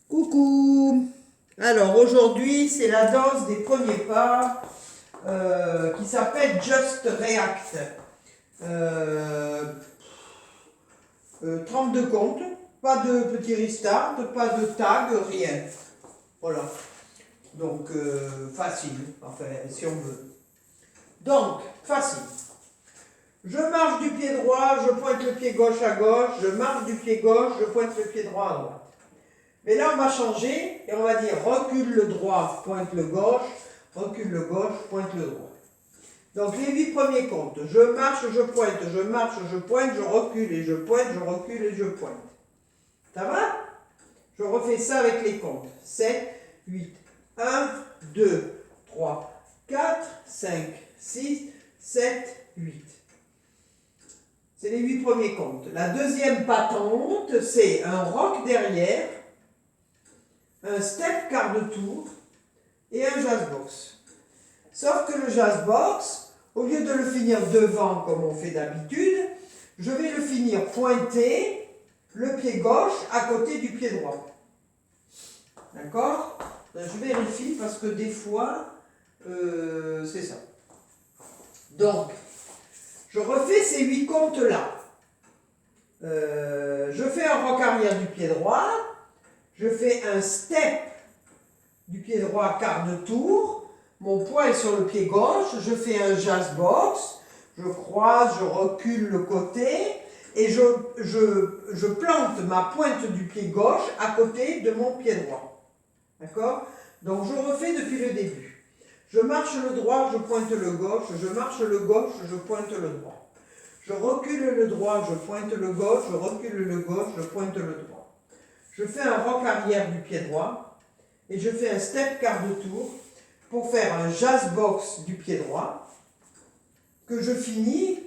Coucou! Alors aujourd'hui c'est la danse des premiers pas qui s'appelle Just React. 32 comptes, pas de petit restart, pas de tag, rien. Voilà. Donc facile, enfin si on veut. Donc facile. Je marche du pied droit, je pointe le pied gauche à gauche, je marche du pied gauche, je pointe le pied droit à droite. Mais là, on va changer et on va dire recule le droit, pointe le gauche, recule le gauche, pointe le droit. Donc, les 8 premiers comptes. Je marche, je pointe, je marche, je pointe, je recule et je pointe, je recule et je pointe. Ça va? Je refais ça avec les comptes. 7, 8, 1, 2, 3, 4, 5, 6, 7, 8. C'est les 8 premiers comptes. La deuxième patente, c'est un rock derrière, un step quart de tour et un jazz box. Sauf que le jazz box, au lieu de le finir devant comme on fait d'habitude, je vais le finir pointé, le pied gauche à côté du pied droit. D'accord? Je vérifie parce que des fois, c'est ça. Donc, je refais ces 8 comptes-là. Je fais un rock arrière du pied droit. Je fais un step du pied droit quart de tour. Mon poids est sur le pied gauche. Je fais un jazz box. Je croise, je recule le côté. Et je plante ma pointe du pied gauche à côté de mon pied droit. D'accord? Donc je refais depuis le début. Je marche le droit, je pointe le gauche. Je marche le gauche, je pointe le droit. Je recule le droit, je pointe le gauche. Je recule le gauche, je pointe le droit. Je fais un rock arrière du pied droit et je fais un step quart de tour pour faire un jazz box du pied droit que je finis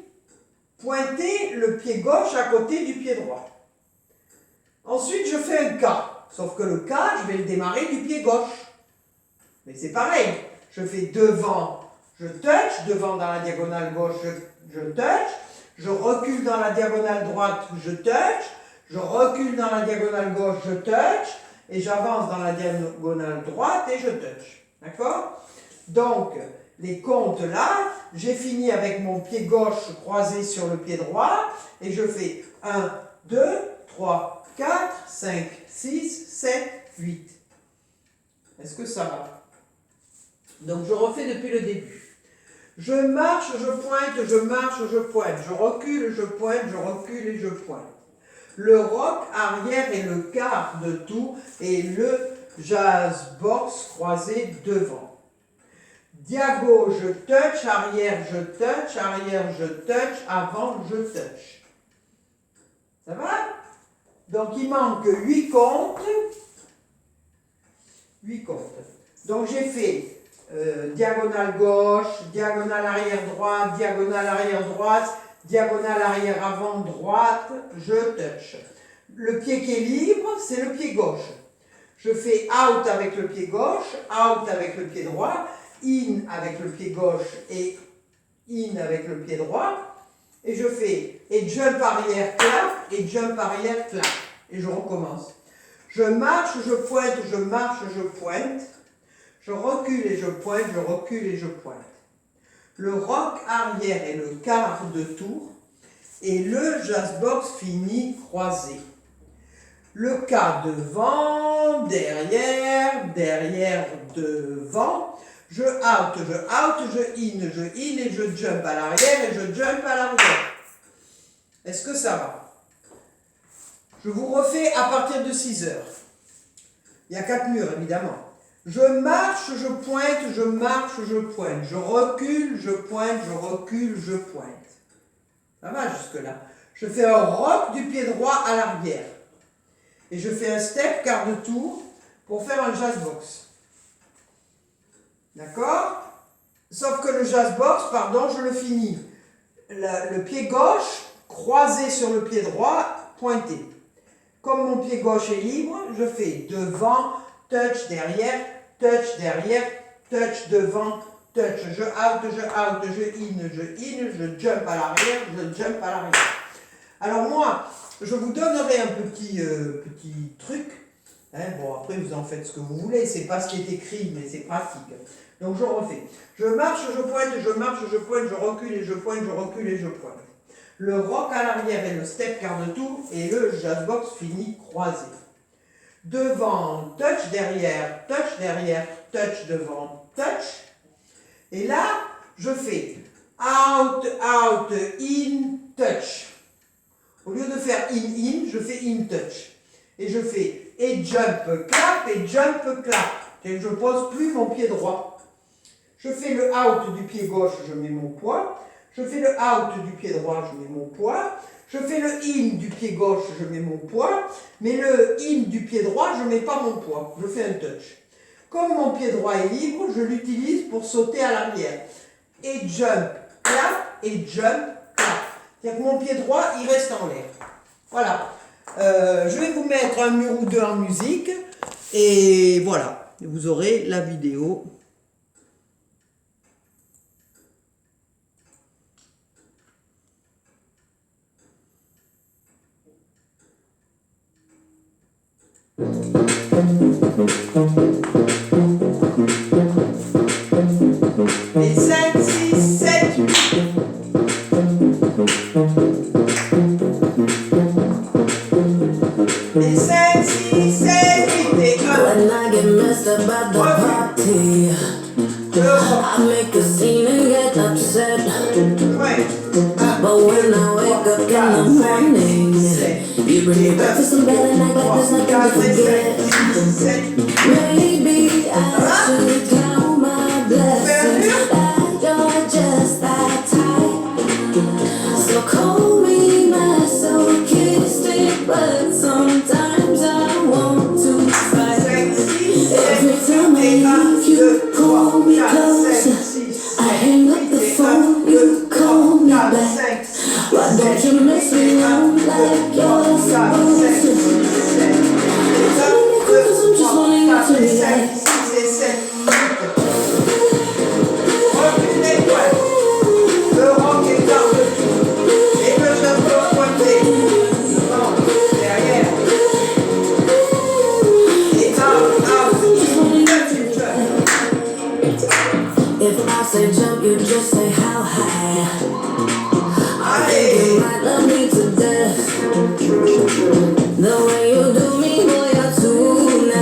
pointer le pied gauche à côté du pied droit. Ensuite, je fais un K, sauf que le K, je vais le démarrer du pied gauche. Mais c'est pareil, je fais devant, je touch, devant dans la diagonale gauche, je touch, je recule dans la diagonale droite, je touch, je recule dans la diagonale gauche, je touch, et j'avance dans la diagonale droite et je touch. D'accord? Donc, les comptes là, j'ai fini avec mon pied gauche croisé sur le pied droit, et je fais 1, 2, 3, 4, 5, 6, 7, 8. Est-ce que ça va? Donc, je refais depuis le début. Je marche, je pointe, je marche, je pointe. Je recule, je pointe, je recule et je pointe. Le rock arrière et le quart de tour et le jazz box croisé devant. Diago, je touch, arrière, je touch, avant, je touch. Ça va? Donc il manque 8 comptes. 8 comptes. Donc j'ai fait diagonale gauche, diagonale arrière droite, diagonale arrière droite, diagonale arrière avant droite, je touch. Le pied qui est libre, c'est le pied gauche. Je fais out avec le pied gauche, out avec le pied droit, in avec le pied gauche et in avec le pied droit. Et je fais et jump arrière clap et jump arrière clap. Et je recommence. Je marche, je pointe, je marche, je pointe. Je recule et je pointe, je recule et je pointe. Le rock arrière et le quart de tour et le jazz box fini croisé. Le K devant, derrière, derrière, devant. Je out, je in et je jump à l'arrière et je jump à l'arrière. Est-ce que ça va? Je vous refais à partir de 6 heures. Il y a 4 murs évidemment. Je marche, je pointe, je marche, je pointe. Je recule, je pointe, je recule, je pointe. Ça va jusque-là. Je fais un rock du pied droit à l'arrière. Et je fais un step quart de tour pour faire un jazz box. D'accord? Sauf que le jazz box, pardon, je le finis. Le pied gauche croisé sur le pied droit, pointé. Comme mon pied gauche est libre, je fais devant, touch derrière, touch devant, touch. Je out, je jump à l'arrière, je jump à l'arrière. Alors moi, je vous donnerai un petit truc Hein, bon, après, vous en faites ce que vous voulez. C'est pas ce qui est écrit, mais c'est pratique. Donc, je refais. Je marche, je pointe, je marche, je pointe, je recule et je pointe, je recule et je pointe. Le rock à l'arrière et le step quart de tour et le jazz box fini croisé. Devant, touch derrière, touch devant, touch. Et là, je fais out, out, in, touch. Au lieu de faire in, je fais in, touch. Et je fais et jump, clap, et jump, clap. Et je pose plus mon pied droit. Je fais le out du pied gauche, je mets mon poids. Je fais le out du pied droit, je mets mon poids. Je fais le in du pied gauche, je mets mon poids. Mais le in du pied droit, je ne mets pas mon poids. Je fais un touch. Comme mon pied droit est libre, je l'utilise pour sauter à l'arrière. Et jump, clap, et jump, clap. C'est-à-dire que mon pied droit, il reste en l'air. Voilà. Je vais vous mettre un mur ou deux en musique. Et voilà. Vous aurez la vidéo. Et 5, 6, 7, 8. Et 5, 6, 7, 8. Et 1. When I get messed up at the party, I make a scene and get upset. But when I wake up in the morning, you bring me breakfast in bed and I got there's nothing to forget. Maybe I should count my blessings that you're just that tight. So call me masochistic, but sometimes I want to fight. Every time I leave, you pull me closer. I hang up the phone, you call me back. Why don't you mess me around like you're supposed to? Cause I'm just wanting you to relax. Le rock est par-dessus. Et le jump pointé. Devant, derrière. Et out, out. If I say jump, you just say